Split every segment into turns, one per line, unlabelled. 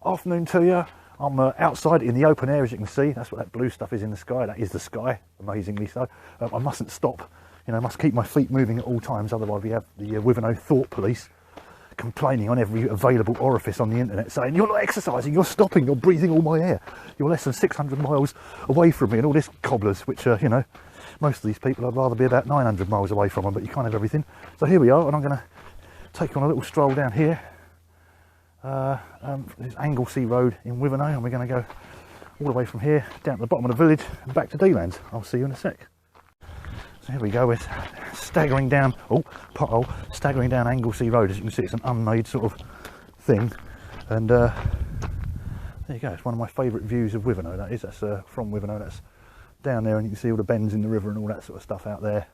Afternoon to you. I'm outside in the open air, as you can see. That's what that blue stuff is in the sky. That is the sky, amazingly so. I mustn't stop, you know, I must keep my feet moving at all times, otherwise we have the Wivenhoe Thought Police complaining on every available orifice on the internet, saying, you're not exercising, you're stopping, you're breathing all my air. You're less than 600 miles away from me, and all this cobblers, which, you know, most of these people, I'd rather be about 900 miles away from them, but you can't have everything. So here we are, and I'm going to take you on a little stroll down here. This Anglesey Road in Wivenhoe, and we're going to go all the way from here down to the bottom of the village and back to D-Lands. I'll see you in a sec. So here we go, we're staggering down, staggering down Anglesey Road. As you can see, it's an unmade sort of thing, and there you go, it's one of my favourite views of Wivenhoe, that is. That's from Wivenhoe, that's down there, and you can see all the bends in the river and all that sort of stuff out there.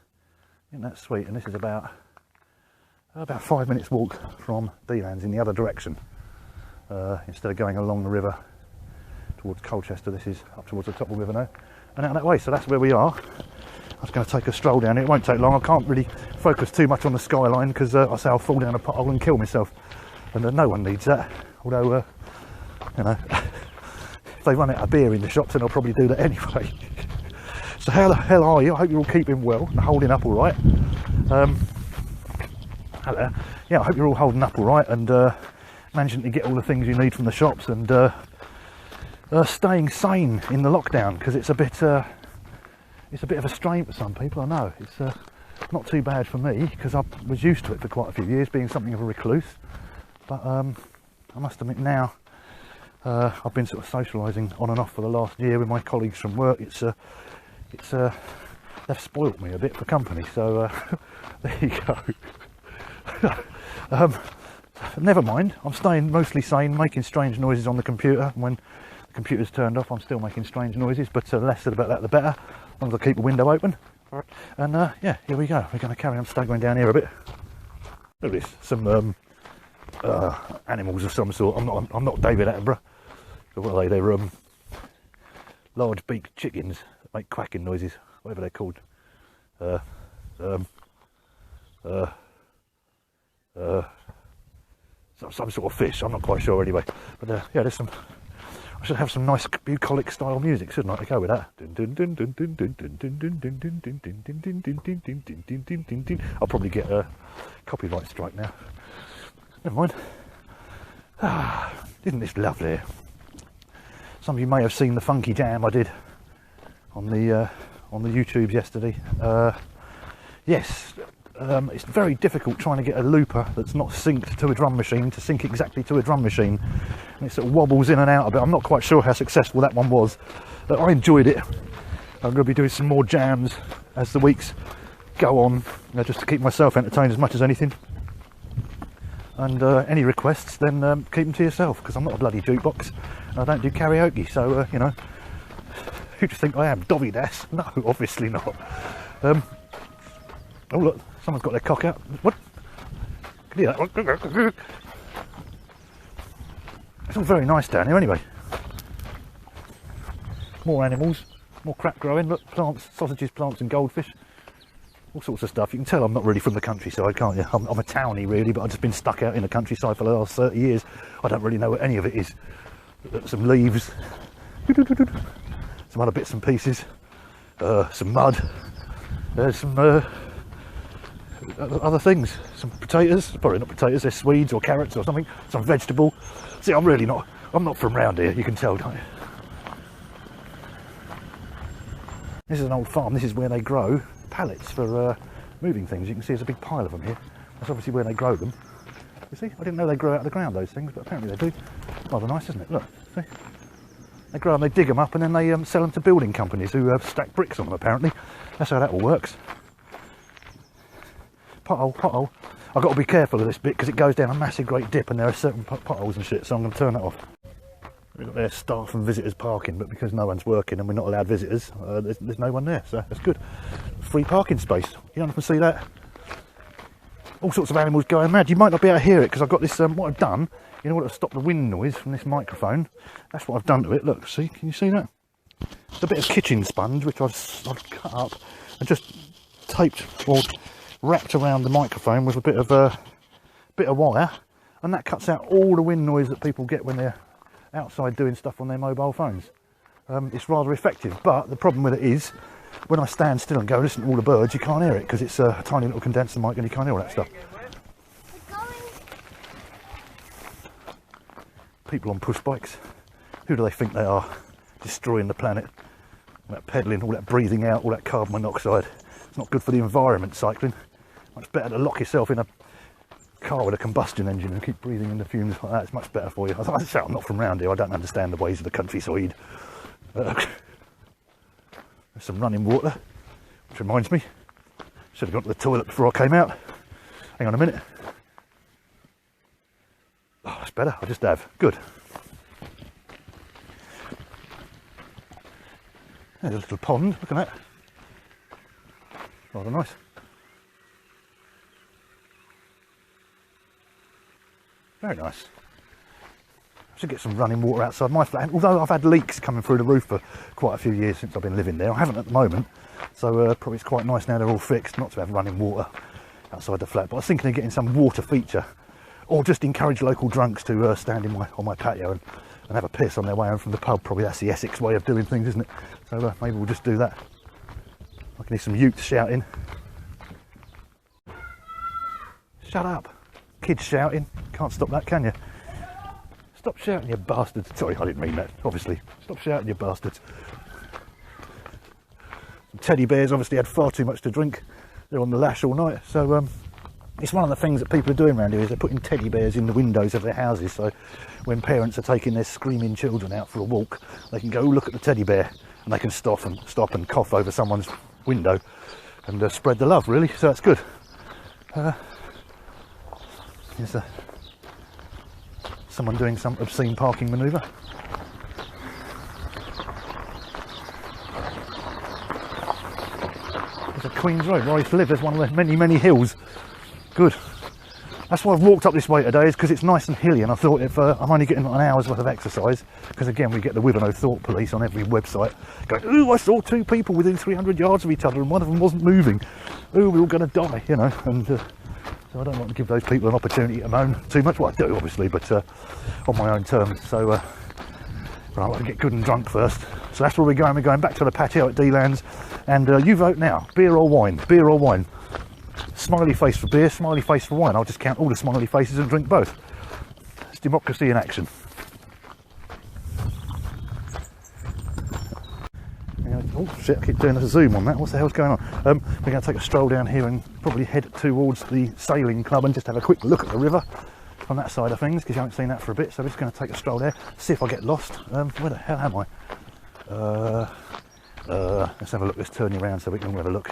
Isn't that sweet? And this is about 5 minutes walk from D-Lands in the other direction. Instead of going along the river towards Colchester, this is up towards the top of Wivenhoe and out that way. So that's where we are. I was going to take a stroll down here. It won't take long. I can't really focus too much on the skyline because I say I'll fall down a pothole and kill myself, and no one needs that. Although, you know, if they run out of beer in the shops, then I'll probably do that anyway. So how the hell are you? I hope you're all keeping well and holding up all right. Yeah, I hope you're all holding up all right and managing to get all the things you need from the shops, and staying sane in the lockdown, because it's a bit of a strain for some people. I know it's not too bad for me because I was used to it for quite a few years, being something of a recluse. But I must admit now, I've been sort of socialising on and off for the last year with my colleagues from work. They've spoilt me a bit for company. So there you go. Never mind, I'm staying mostly sane, making strange noises on the computer. When the computer's turned off, I'm still making strange noises, but the less said about that the better, as long as I keep the window open. And yeah, here we go. We're going to carry on staggering down here a bit. Look at this, some animals of some sort. I'm not David Attenborough. What are they? They're large beaked chickens that make quacking noises, whatever they're called. Some sort of fish, I'm not quite sure anyway. But yeah, there's some. I should have some nice bucolic style music, shouldn't I, to go with that? I'll probably get a copyright strike now. Never mind. Isn't this lovely? Some of you may have seen the funky jam I did on the YouTubes yesterday. Yes. It's very difficult trying to get a looper that's not synced to a drum machine to sync exactly to a drum machine, and it sort of wobbles in and out a bit. I'm not quite sure how successful that one was, but I enjoyed it. I'm going to be doing some more jams as the weeks go on, you know, just to keep myself entertained as much as anything. And any requests, then keep them to yourself, because I'm not a bloody jukebox and I don't do karaoke. So you know, who do you think I am, Dobby Das? No, obviously not. Oh look, someone's got their cock out. What? Can you hear that? It's all very nice down here anyway. More animals, more crap growing. Look, plants, sausages, plants and goldfish. All sorts of stuff. You can tell I'm not really from the countryside, can't you? I'm a townie really, but I've just been stuck out in the countryside for the last 30 years. I don't really know what any of it is. Some leaves, some other bits and pieces, some mud, there's some other things, some potatoes, probably not potatoes, they're swedes or carrots or something, some vegetable. See, I'm not from round here, you can tell, don't you? This is an old farm. This is where they grow pallets for moving things. You can see there's a big pile of them here. That's obviously where they grow them. You see, I didn't know they grow out of the ground, those things, but apparently they do. Rather nice, isn't it? Look, see? They grow them, they dig them up, and then they sell them to building companies who stack bricks on them, apparently. That's how that all works. Pothole. I've got to be careful of this bit because it goes down a massive great dip and there are certain potholes and shit, so I'm going to turn that off. We've got their staff and visitors parking, but because no one's working and we're not allowed visitors, there's no one there, so that's good. Free parking space. You don't have to see that. All sorts of animals going mad. You might not be able to hear it because I've got this, what I've done, you know what, to stop the wind noise from this microphone. That's what I've done to it. Look, see, can you see that? It's a bit of kitchen sponge which I've cut up and just taped or wrapped around the microphone with a bit of wire, and that cuts out all the wind noise that people get when they're outside doing stuff on their mobile phones. It's rather effective, but the problem with it is when I stand still and go listen to all the birds, you can't hear it because it's a tiny little condenser mic and you can't hear all that stuff. People on push bikes, who do they think they are? Destroying the planet. All that pedalling, all that breathing out, all that carbon monoxide. It's not good for the environment, cycling. Much better to lock yourself in a car with a combustion engine and keep breathing in the fumes like that. It's much better for you. I say I'm not from round here, I don't understand the ways of the countryside. There's some running water, which reminds me, should have gone to the toilet before I came out. Hang on a minute. Oh, that's better, I just have. Good. There's a little pond, look at that. Rather nice. Very nice. I should get some running water outside my flat. Although I've had leaks coming through the roof for quite a few years since I've been living there. I haven't at the moment, so probably it's quite nice now they're all fixed not to have running water outside the flat. But I was thinking of getting some water feature, or just encourage local drunks to stand on my patio and have a piss on their way home from the pub. Probably that's the Essex way of doing things, isn't it? So maybe we'll just do that. I can hear some utes shouting. Shut up. Kids shouting. Can't stop that, can you? Stop shouting, you bastards. Sorry, I didn't mean that, obviously. Stop shouting, you bastards. Some teddy bears obviously had far too much to drink. They're on the lash all night. So it's one of the things that people are doing around here is they're putting teddy bears in the windows of their houses. So when parents are taking their screaming children out for a walk, they can go look at the teddy bear and they can stop and cough over someone's window and spread the love, really. So that's good. Here's someone doing some obscene parking manoeuvre. There's a Queen's Road where I used to live. There's one of the many, many hills. Good. That's why I've walked up this way today, is because it's nice and hilly, and I thought if I'm only getting an hour's worth of exercise, because again we get the Wivenhoe Thought Police on every website going, ooh, I saw two people within 300 yards of each other and one of them wasn't moving. Ooh, we're all going to die, you know. And so I don't want to give those people an opportunity to moan too much. Well, I do obviously, but on my own terms. So right, I've got to get good and drunk first. So that's where we're going. We're going back to the patio at D-Lands, and you vote now. Beer or wine? Beer or wine? Smiley face for beer, smiley face for wine. I'll just count all the smiley faces and drink both. It's democracy in action. Oh shit, I keep doing a zoom on that. What the hell's going on? We're going to take a stroll down here and probably head towards the sailing club and just have a quick look at the river from that side of things, because you haven't seen that for a bit. So we're just going to take a stroll there, see if I get lost. Where the hell am I? Let's have a look. Let's turn you around so we can have a look.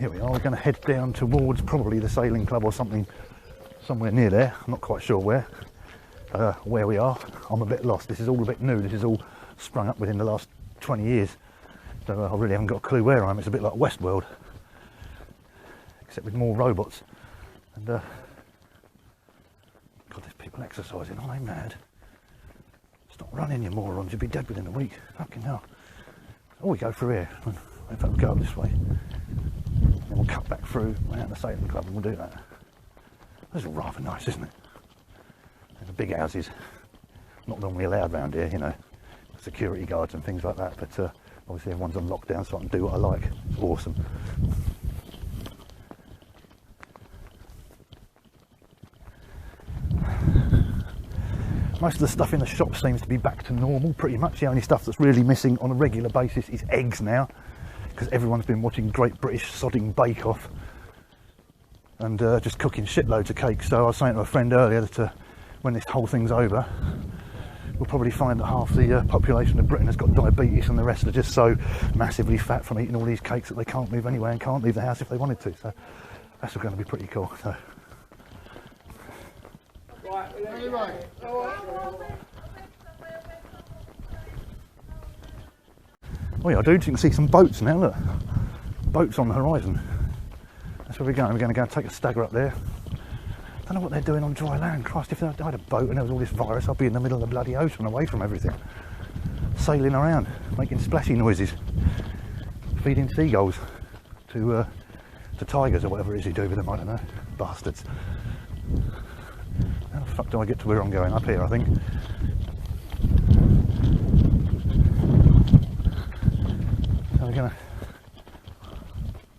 Here we are. We're going to head down towards probably the sailing club or something, somewhere near there. I'm not quite sure where we are. I'm a bit lost. This is all a bit new. This is all sprung up within the last 20 years. So I really haven't got a clue where I am. It's a bit like Westworld, except with more robots. And God, there's people exercising. Aren't they mad? Stop running, you morons. You'll be dead within a week. Fucking hell. Oh, we go through here. In fact, we'll go up this way. Then we'll cut back through out the sailing club and we'll do that. This is rather nice, isn't it? There's the big houses. Not normally allowed round here, you know. Security guards and things like that, but obviously everyone's on lockdown, so I can do what I like. It's awesome. Most of the stuff in the shop seems to be back to normal, pretty much. The only stuff that's really missing on a regular basis is eggs now, because everyone's been watching Great British Sodding Bake Off and just cooking shitloads of cakes. So I was saying to a friend earlier that when this whole thing's over, we'll probably find that half the population of Britain has got diabetes and the rest are just so massively fat from eating all these cakes that they can't move anywhere and can't leave the house if they wanted to. So that's going to be pretty cool. So. Oh yeah, dude, you can see some boats now, look. Boats on the horizon. That's where we're going. We're going to go and take a stagger up there. I don't know what they're doing on dry land. Christ, if I had a boat and there was all this virus, I'd be in the middle of the bloody ocean away from everything. Sailing around, making splashy noises, feeding seagulls to tigers or whatever it is you do with them, I don't know. Bastards. How the the fuck do I get to where I'm going? Up here, I think. So we're gonna.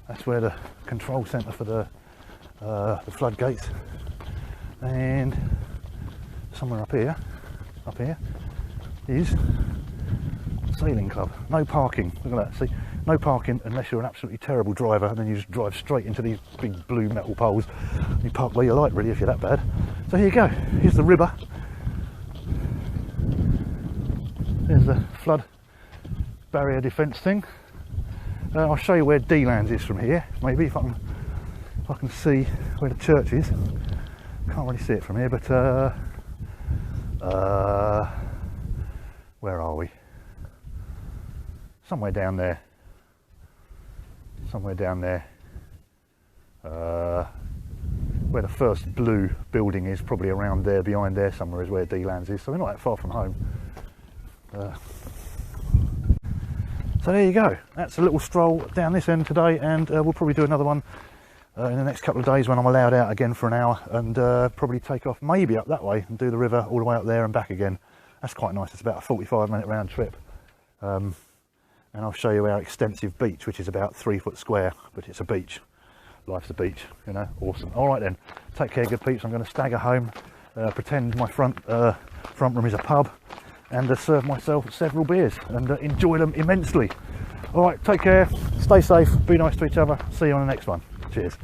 That's where the control centre for the floodgates, and somewhere up here is sailing club. No parking. Look at that. See, no parking unless you're an absolutely terrible driver, and then you just drive straight into these big blue metal poles. You park where you like, really, if you're that bad. So here you go. Here's the river. There's the flood barrier defence thing. I'll show you where D-Lands is from here. Maybe if I can see where the church is. Can't really see it from here, but where are we? Somewhere down there. Somewhere down there. Where the first blue building is, probably around there, behind there somewhere is where D-Lands is. So we're not that far from home. So there you go. That's a little stroll down this end today, and we'll probably do another one in the next couple of days when I'm allowed out again for an hour, and probably take off maybe up that way and do the river all the way up there and back again. That's quite nice. It's about a 45-minute round trip. And I'll show you our extensive beach, which is about 3 foot square, but it's a beach. Life's a beach, you know, awesome. All right then, take care, good peeps. I'm going to stagger home, pretend my front room is a pub, and serve myself several beers and enjoy them immensely. All right, take care, stay safe, be nice to each other. See you on the next one. Cheers.